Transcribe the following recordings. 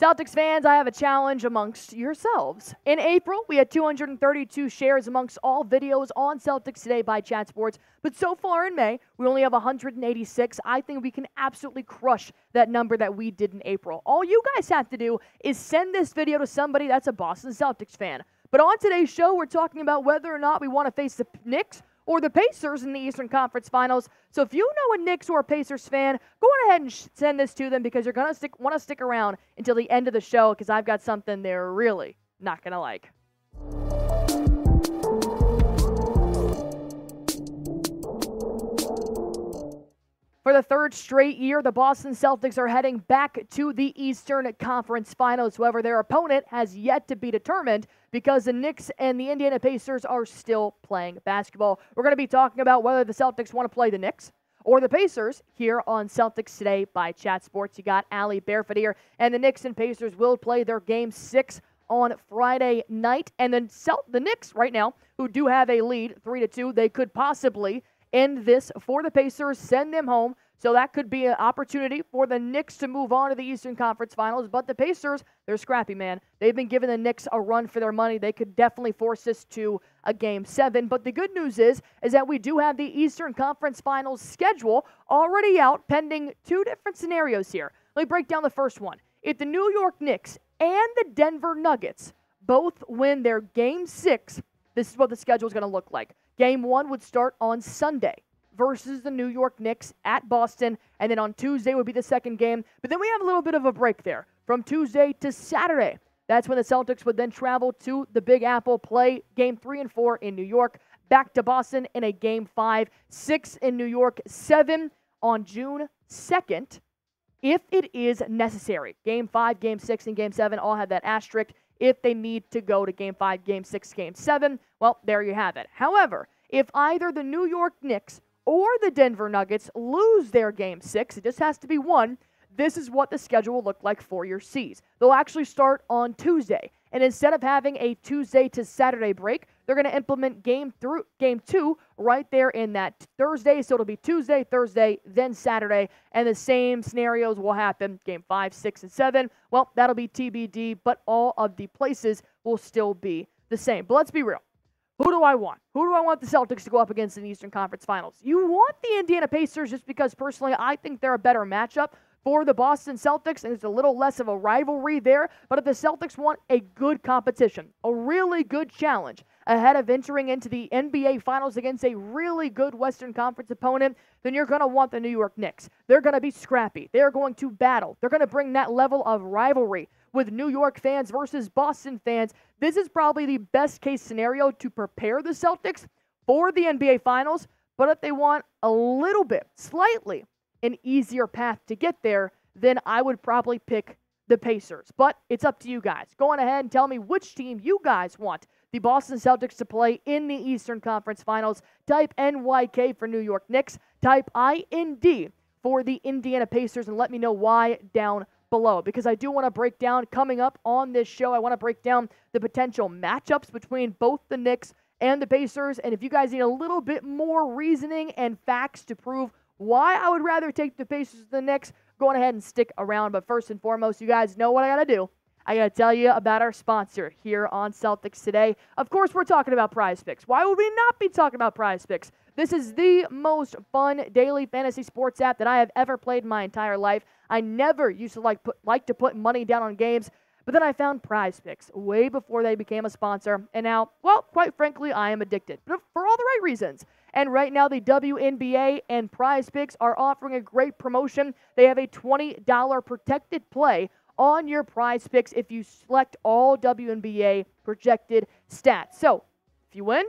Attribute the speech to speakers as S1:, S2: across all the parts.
S1: Celtics fans, I have a challenge amongst yourselves. In April, we had 232 shares amongst all videos on Celtics Today by Chat Sports, but so far in May, we only have 186. I think we can absolutely crush that number that we did in April. All you guys have to do is send this video to somebody that's a Boston Celtics fan. But on today's show, we're talking about whether or not we want to face the Knicks or the Pacers in the Eastern Conference Finals. So if you know a Knicks or a Pacers fan, go on ahead and send this to them because you're going to want to stick around until the end of the show because I've got something they're really not going to like. For the third straight year, the Boston Celtics are heading back to the Eastern Conference Finals. However, their opponent has yet to be determined because the Knicks and the Indiana Pacers are still playing basketball. We're going to be talking about whether the Celtics want to play the Knicks or the Pacers here on Celtics Today by Chat Sports. You got Allie Barefoot here, and the Knicks and Pacers will play their Game 6 on Friday night. And then the Knicks right now, who do have a lead, 3-2, they could possibly end this for the Pacers, send them home. So that could be an opportunity for the Knicks to move on to the Eastern Conference Finals. But the Pacers, they're scrappy, man. They've been giving the Knicks a run for their money. They could definitely force this to a Game 7. But the good news is that we do have the Eastern Conference Finals schedule already out, pending two different scenarios here. Let me break down the first one. If the New York Knicks and the Denver Nuggets both win their Game 6, this is what the schedule is going to look like. Game 1 would start on Sunday versus the New York Knicks at Boston, and then on Tuesday would be the second game. But then we have a little bit of a break there from Tuesday to Saturday. That's when the Celtics would then travel to the Big Apple, play Game 3 and 4 in New York, back to Boston in a Game 5, 6 in New York, 7 on June 2nd, if it is necessary. Game 5, Game 6, and Game 7 all have that asterisk. If they need to go to Game 5, Game 6, Game 7, well, there you have it. However, if either the New York Knicks or the Denver Nuggets lose their Game 6, it just has to be one, this is what the schedule will look like for your C's. They'll actually start on Tuesday, and instead of having a Tuesday to Saturday break, they're going to implement Game 2 right there in that Thursday, so it'll be Tuesday, Thursday, then Saturday, and the same scenarios will happen, Game 5, 6, and 7. Well, that'll be TBD, but all of the places will still be the same. But let's be real. Who do I want? Who do I want the Celtics to go up against in the Eastern Conference Finals? You want the Indiana Pacers just because, personally, I think they're a better matchup for the Boston Celtics, and there's a little less of a rivalry there. But if the Celtics want a good competition, a really good challenge ahead of entering into the NBA Finals against a really good Western Conference opponent, then you're going to want the New York Knicks. They're going to be scrappy. They're going to battle. They're going to bring that level of rivalry with New York fans versus Boston fans. This is probably the best case scenario to prepare the Celtics for the NBA Finals. But if they want a little bit, slightly, an easier path to get there, then I would probably pick the Pacers. But it's up to you guys. Go on ahead and tell me which team you guys want the Boston Celtics to play in the Eastern Conference Finals. Type NYK for New York Knicks. Type IND for the Indiana Pacers, and let me know why down below, because I do want to break down, coming up on this show, I want to break down the potential matchups between both the Knicks and the Pacers. And if you guys need a little bit more reasoning and facts to prove why I would rather take the Pacers than the Knicks, go on ahead and stick around. But first and foremost, you guys know what I got to do. I got to tell you about our sponsor here on Celtics Today. Of course, we're talking about Prize Picks. Why would we not be talking about Prize Picks? This is the most fun daily fantasy sports app that I have ever played in my entire life. I never used to like to put money down on games, but then I found Prize Picks way before they became a sponsor, and now, well, quite frankly, I am addicted, but for all the right reasons. And right now, the WNBA and Prize Picks are offering a great promotion. They have a $20 protected play on your Prize Picks if you select all WNBA projected stats. So, if you win,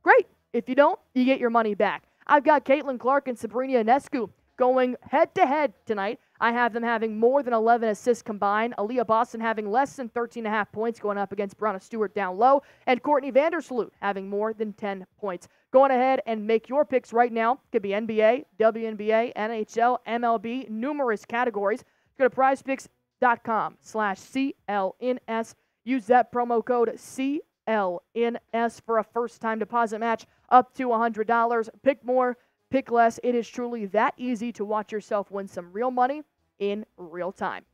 S1: great. If you don't, you get your money back. I've got Caitlin Clark and Sabrina Ionescu going head-to-head tonight. I have them having more than 11 assists combined. Aaliyah Boston having less than 13.5 points going up against Brianna Stewart down low. And Courtney Vandersloot having more than 10 points. Go on ahead and make your picks right now. Could be NBA, WNBA, NHL, MLB, numerous categories. Go to prizepicks.com/CLNS. Use that promo code CLNS for a first-time deposit match up to $100. Pick more, pick less. It is truly that easy to watch yourself win some real money in real time.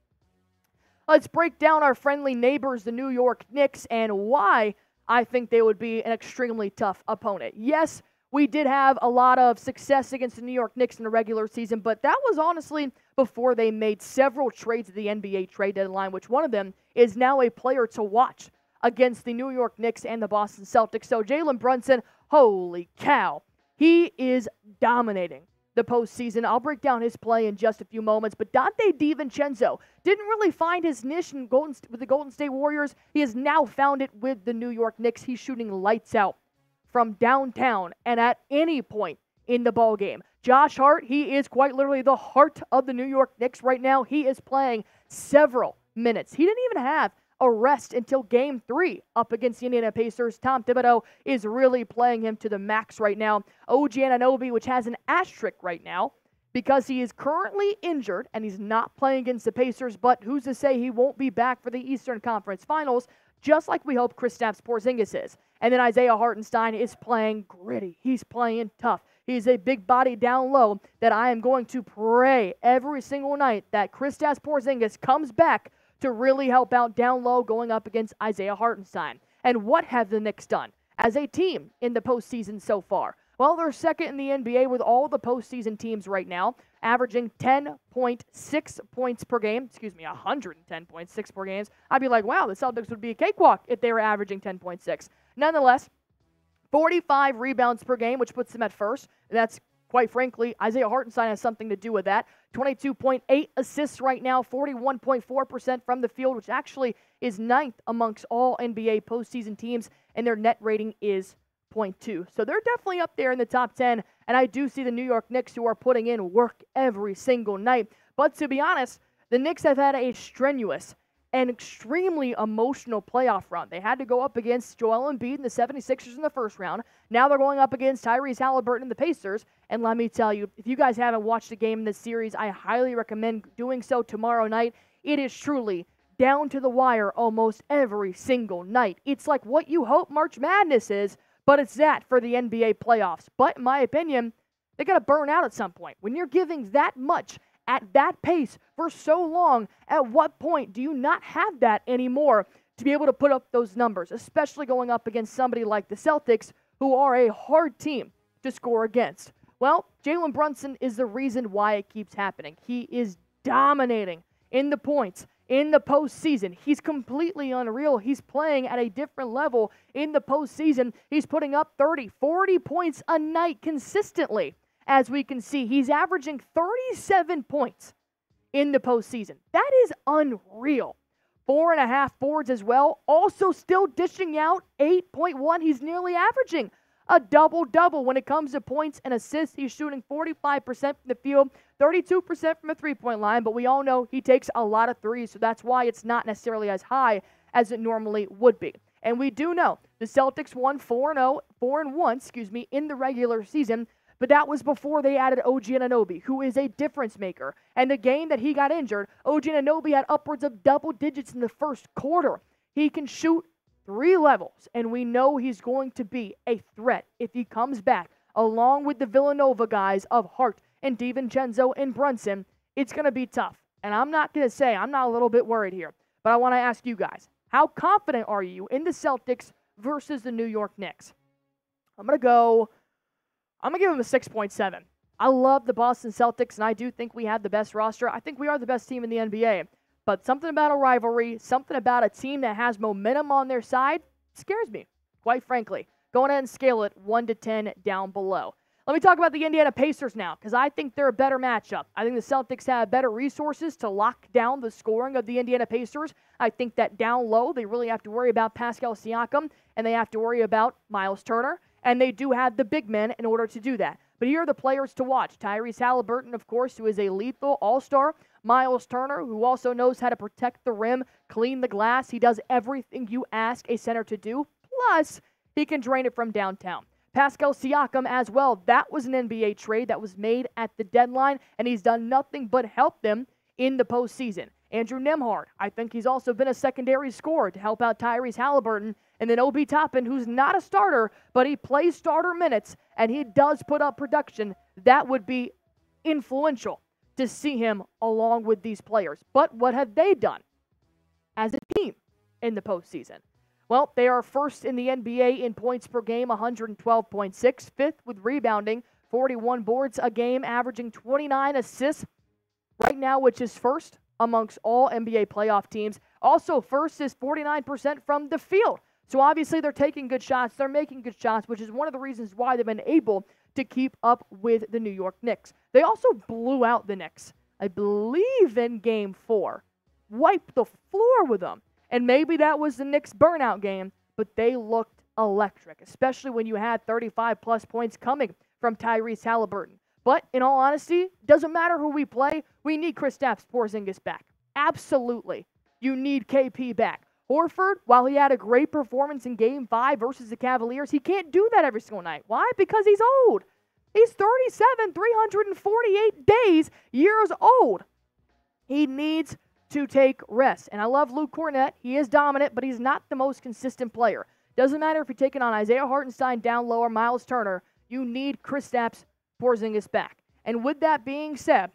S1: Let's break down our friendly neighbors, the New York Knicks, and why I think they would be an extremely tough opponent. Yes, we did have a lot of success against the New York Knicks in the regular season, but that was honestly before they made several trades at the NBA trade deadline, which one of them is now a player to watch against the New York Knicks and the Boston Celtics. So Jalen Brunson, holy cow, he is dominating the postseason. I'll break down his play in just a few moments, but Donte DiVincenzo didn't really find his niche with the Golden State Warriors. He has now found it with the New York Knicks. He's shooting lights out from downtown and at any point in the ball game. Josh Hart, he is quite literally the heart of the New York Knicks right now. He is playing several minutes. He didn't even have a rest until Game 3 up against the Indiana Pacers. Tom Thibodeau is really playing him to the max right now. OG Anunoby, which has an asterisk right now because he is currently injured and he's not playing against the Pacers, but who's to say he won't be back for the Eastern Conference Finals, just like we hope Kristaps Porzingis is. And then Isaiah Hartenstein is playing gritty. He's playing tough. He's a big body down low that I am going to pray every single night that Kristaps Porzingis comes back to really help out down low going up against Isaiah Hartenstein. And what have the Knicks done as a team in the postseason so far? Well, they're second in the NBA with all the postseason teams right now, averaging 10.6 points per game. 110.6 per game. I'd be like, wow, the Celtics would be a cakewalk if they were averaging 10.6. Nonetheless, 45 rebounds per game, which puts them at first. That's, quite frankly, Isaiah Hartenstein has something to do with that. 22.8 assists right now, 41.4% from the field, which actually is ninth amongst all NBA postseason teams, and their net rating is 0.2. So they're definitely up there in the top 10, and I do see the New York Knicks who are putting in work every single night. But to be honest, the Knicks have had a strenuous and extremely emotional playoff run. They had to go up against Joel Embiid and the 76ers in the first round. Now they're going up against Tyrese Halliburton and the Pacers. And let me tell you, if you guys haven't watched a game in this series, I highly recommend doing so tomorrow night. It is truly down to the wire almost every single night. It's like what you hope March Madness is, but it's that for the NBA playoffs. But in my opinion, they got to burn out at some point. When you're giving that much at that pace for so long, at what point do you not have that anymore to be able to put up those numbers, especially going up against somebody like the Celtics, who are a hard team to score against? Well, Jalen Brunson is the reason why it keeps happening. He is dominating in the points in the postseason. He's completely unreal. He's playing at a different level in the postseason. He's putting up 30, 40 points a night consistently. As we can see, he's averaging 37 points in the postseason. That is unreal. 4.5 boards as well. Also still dishing out 8.1. He's nearly averaging a double-double when it comes to points and assists. He's shooting 45% from the field, 32% from a three-point line, but we all know he takes a lot of threes, so that's why it's not necessarily as high as it normally would be. And we do know the Celtics won 4-1, in the regular season, but that was before they added OG Anunoby, who is a difference maker. And the game that he got injured, OG Anunoby had upwards of double digits in the first quarter. He can shoot 3 levels, and we know he's going to be a threat if he comes back, along with the Villanova guys of Hart and DiVincenzo and Brunson. It's going to be tough. And I'm not going to say I'm not a little bit worried here, but I want to ask you guys, how confident are you in the Celtics versus the New York Knicks? I'm going to give them a 6.7. I love the Boston Celtics, and I do think we have the best roster. I think we are the best team in the NBA. But something about a rivalry, something about a team that has momentum on their side scares me, quite frankly. Go ahead and scale it 1 to 10 down below. Let me talk about the Indiana Pacers now, because I think they're a better matchup. I think the Celtics have better resources to lock down the scoring of the Indiana Pacers. I think that down low, they really have to worry about Pascal Siakam, and they have to worry about Miles Turner. And they do have the big men in order to do that. But here are the players to watch. Tyrese Halliburton, of course, who is a lethal all-star. Miles Turner, who also knows how to protect the rim, clean the glass. He does everything you ask a center to do. Plus, he can drain it from downtown. Pascal Siakam as well. That was an NBA trade that was made at the deadline, and he's done nothing but help them in the postseason. Andrew Nembhard, I think he's also been a secondary scorer to help out Tyrese Halliburton. And then Obi Toppin, who's not a starter, but he plays starter minutes, and he does put up production. That would be influential to see him along with these players. But what have they done? as a team in the postseason? Well, they are first in the NBA in points per game, 112.6, fifth with rebounding, 41 boards a game, averaging 29 assists right now, which is first amongst all NBA playoff teams. Also, first is 49% from the field. So obviously they're taking good shots, they're making good shots, which is one of the reasons why they've been able to keep up with the New York Knicks. They also blew out the Knicks, I believe, in Game 4. Wiped the floor with them. And maybe that was the Knicks' burnout game, but they looked electric, especially when you had 35-plus points coming from Tyrese Halliburton. But in all honesty, doesn't matter who we play, we need Kristaps Porzingis back. Absolutely. You need KP back. Horford, while he had a great performance in Game 5 versus the Cavaliers, he can't do that every single night. Why? Because he's old. He's 37, 348 days, years old. He needs to take rest. And I love Luke Cornett. He is dominant, but he's not the most consistent player. Doesn't matter if you're taking on Isaiah Hartenstein down low or Miles Turner. You need Kristaps Porzingis back. And with that being said,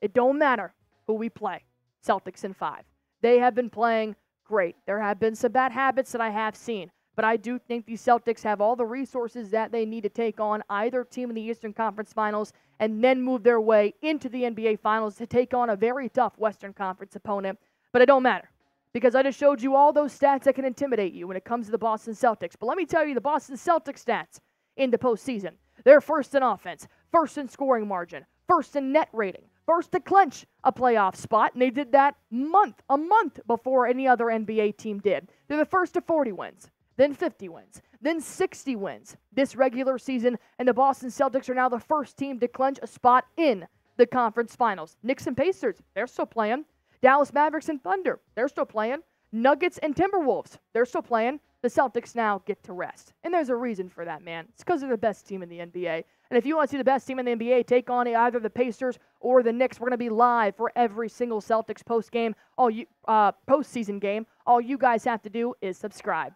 S1: it don't matter who we play. Celtics in 5. They have been playing great. There have been some bad habits that I have seen, but I do think the Celtics have all the resources that they need to take on either team in the Eastern Conference Finals and then move their way into the NBA Finals to take on a very tough Western Conference opponent. But it don't matter because I just showed you all those stats that can intimidate you when it comes to the Boston Celtics. But let me tell you the Boston Celtics stats in the postseason. They're first in offense, first in scoring margin, first in net rating, first to clinch a playoff spot, and they did that a month before any other NBA team did. They're the first to 40 wins, then 50 wins, then 60 wins this regular season, and the Boston Celtics are now the first team to clinch a spot in the conference finals. Knicks and Pacers, they're still playing. Dallas Mavericks and Thunder, they're still playing. Nuggets and Timberwolves, they're still playing. The Celtics now get to rest. And there's a reason for that, man. It's because they're the best team in the NBA. And if you want to see the best team in the NBA take on either the Pacers or the Knicks, we're going to be live for every single Celtics postseason game. All you guys have to do is subscribe.